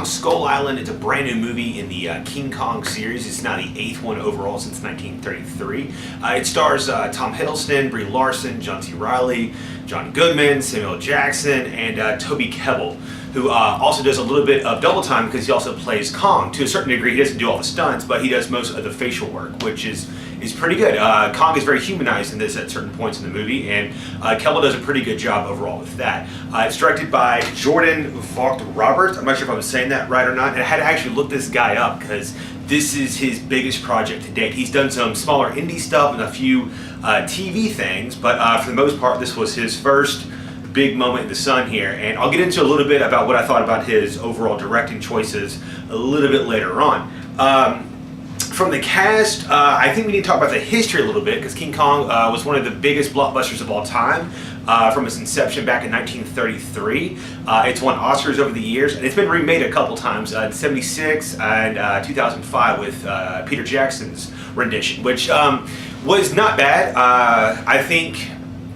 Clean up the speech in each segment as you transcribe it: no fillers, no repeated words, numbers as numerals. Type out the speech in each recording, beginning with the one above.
Kong Skull Island. It's a brand new movie in the King Kong series. It's now the 8th one overall since 1933. It stars Tom Hiddleston, Brie Larson, John C. Reilly, John Goodman, Samuel Jackson, and Toby Kebbell, who also does a little bit of double time because he also plays Kong. To a certain degree, he doesn't do all the stunts, but he does most of the facial work, which is pretty good. Kong is very humanized in this at certain points in the movie, and Kebbell does a pretty good job overall with that. It's directed by Jordan Vogt-Roberts. I'm not sure if I'm saying that right or not, and I had to actually look this guy up because this is his biggest project to date. He's done some smaller indie stuff and a few TV things, but for the most part, this was his first big moment in the sun here, and I'll get into a little bit about what I thought about his overall directing choices a little bit later on. From the cast, I think we need to talk about the history a little bit, because King Kong was one of the biggest blockbusters of all time from its inception back in 1933. It's won Oscars over the years, and it's been remade a couple times, in '76 and 2005 with Peter Jackson's rendition, which was not bad. I think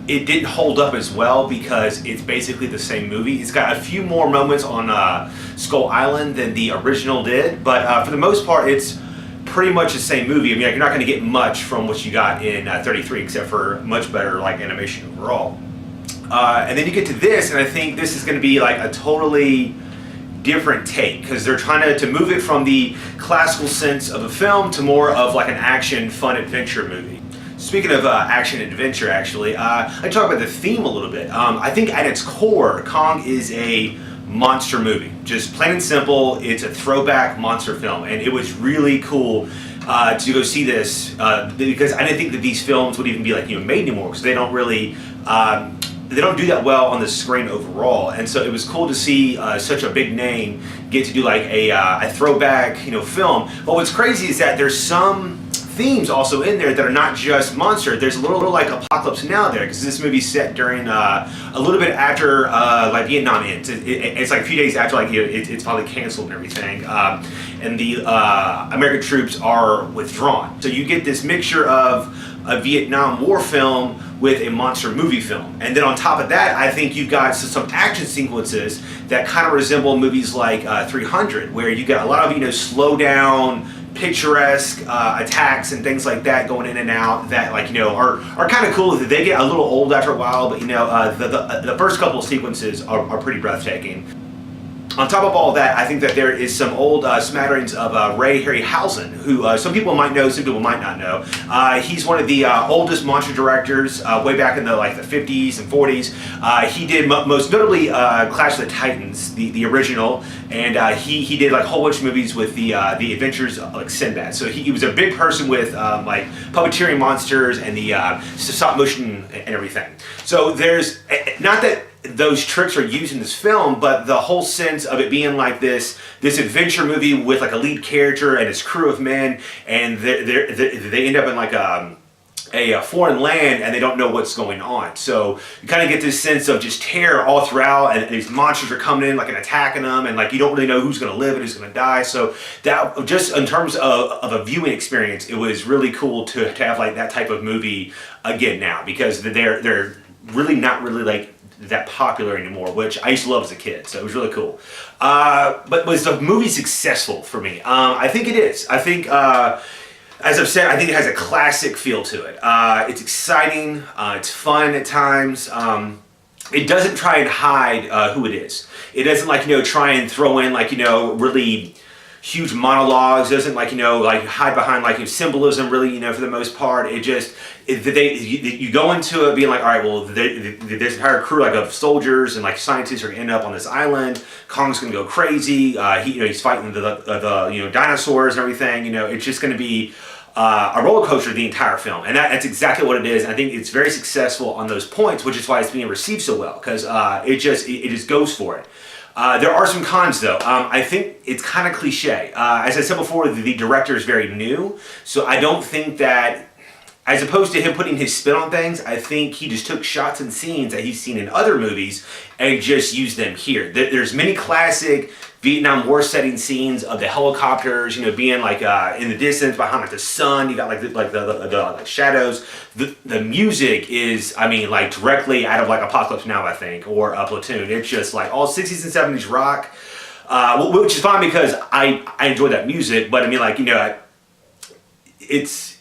it didn't hold up as well because it's basically the same movie. It's got a few more moments on Skull Island than the original did, but for the most part, it's pretty much the same movie. I mean, you're not going to get much from what you got in 33, except for much better like animation overall. And then you get to this, and I think this is going to be like a totally different take because they're trying to move it from the classical sense of a film to more of like an action, fun adventure movie. Speaking of action and adventure, actually, I talk about the theme a little bit. I think at its core, Kong is a monster movie. Just plain and simple, it's a throwback monster film, and it was really cool to go see this because I didn't think that these films would even be like made anymore because they don't really they don't do that well on the screen overall, and so it was cool to see such a big name get to do like a throwback film. But what's crazy is that there's some themes also in there that are not just monster. There's a little like Apocalypse Now there because this movie's set during a little bit after like Vietnam ends. It's like a few days after like it's probably canceled and everything, and the American troops are withdrawn. So you get this mixture of a Vietnam War film with a monster movie film, and then on top of that, I think you've got some action sequences that kind of resemble movies like 300, where you got a lot of slow down, picturesque attacks and things like that going in and out that are kind of cool. They get a little old after a while, but the first couple of sequences are pretty breathtaking. On top of all that, I think that there is some old smatterings of Ray Harryhausen, who some people might know, some people might not know. He's one of the oldest monster directors way back in the 50s and 40s. He did most notably Clash of the Titans, the original, and he did like a whole bunch of movies with the adventures of like Sinbad. So he was a big person with like puppeteering monsters and the stop motion and everything. So there's not that those tricks are used in this film, but the whole sense of it being like this adventure movie with like a lead character and his crew of men, and they end up in like a foreign land and they don't know what's going on. So you kind of get this sense of just terror all throughout, and these monsters are coming in like and attacking them, and like you don't really know who's going to live and who's going to die. So that just in terms of a viewing experience, it was really cool to have like that type of movie again now, because they're really not really like that popular anymore, which I used to love as a kid, so it was really cool. But was the movie successful for me? I think it is. I think, as I've said, I think it has a classic feel to it. It's exciting, it's fun at times. It doesn't try and hide who it is. It doesn't try and throw in really huge monologues. It doesn't hide behind symbolism really, for the most part. You go into it being like, all right, well, there's an entire crew of soldiers and scientists are gonna end up on this island. Kong's gonna go crazy. He's fighting the dinosaurs and everything. It's just gonna be a roller coaster the entire film, and that's exactly what it is. I think it's very successful on those points, which is why it's being received so well, because it just goes for it. There are some cons though. I think it's kind of cliche. As I said before, the director is very new, so I don't think that, as opposed to him putting his spin on things, I think he just took shots and scenes that he's seen in other movies and just used them here. There's many classic Vietnam War setting scenes of the helicopters, being in the distance behind the sun. You got the shadows. The music is, directly out of Apocalypse Now, I think, or Platoon. It's just all 60s and 70s rock. which is fine because I enjoy that music. But I mean, like, it's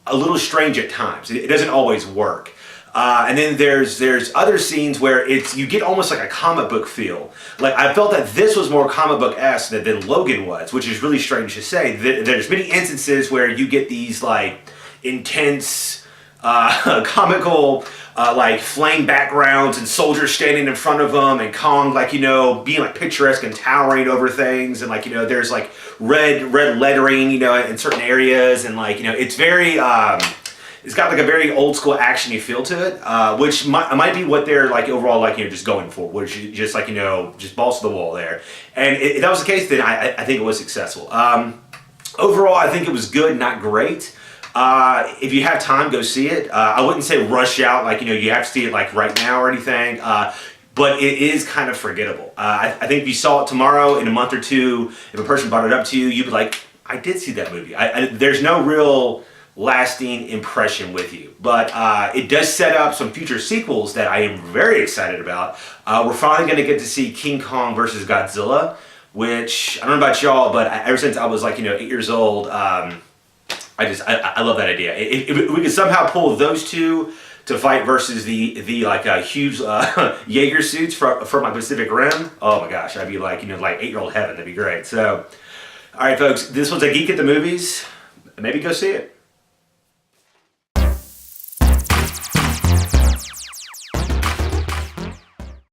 a little strange at times. It doesn't always work. And then there's other scenes where you get almost like a comic book feel. Like, I felt that this was more comic book-esque than Logan was, which is really strange to say. There's many instances where you get these like intense, comical, like flame backgrounds and soldiers standing in front of them, and Kong, like, being like picturesque and towering over things, and like, there's like red lettering, in certain areas, and like, it's very. It's got like a very old school actiony feel to it, which might be what they're like overall, like, just going for, which is just like, just balls to the wall there. And if that was the case, then I think it was successful. Overall, I think it was good, not great. If you have time, go see it. I wouldn't say rush out, like, you have to see it like right now or anything. But it is kind of forgettable. I think if you saw it tomorrow, in a month or two, if a person brought it up to you, you'd be like, I did see that movie. There's no real lasting impression with you, but it does set up some future sequels that I am very excited about. We're finally going to get to see King Kong versus Godzilla, which I don't know about y'all, but ever since I was like 8 years old, I love that idea. If we could somehow pull those two to fight versus the huge Jaeger suits from my Pacific Rim, oh my gosh, I'd be like like 8-year-old heaven. That'd be great. So, all right, folks, this was a Geek at the Movies. Maybe go see it.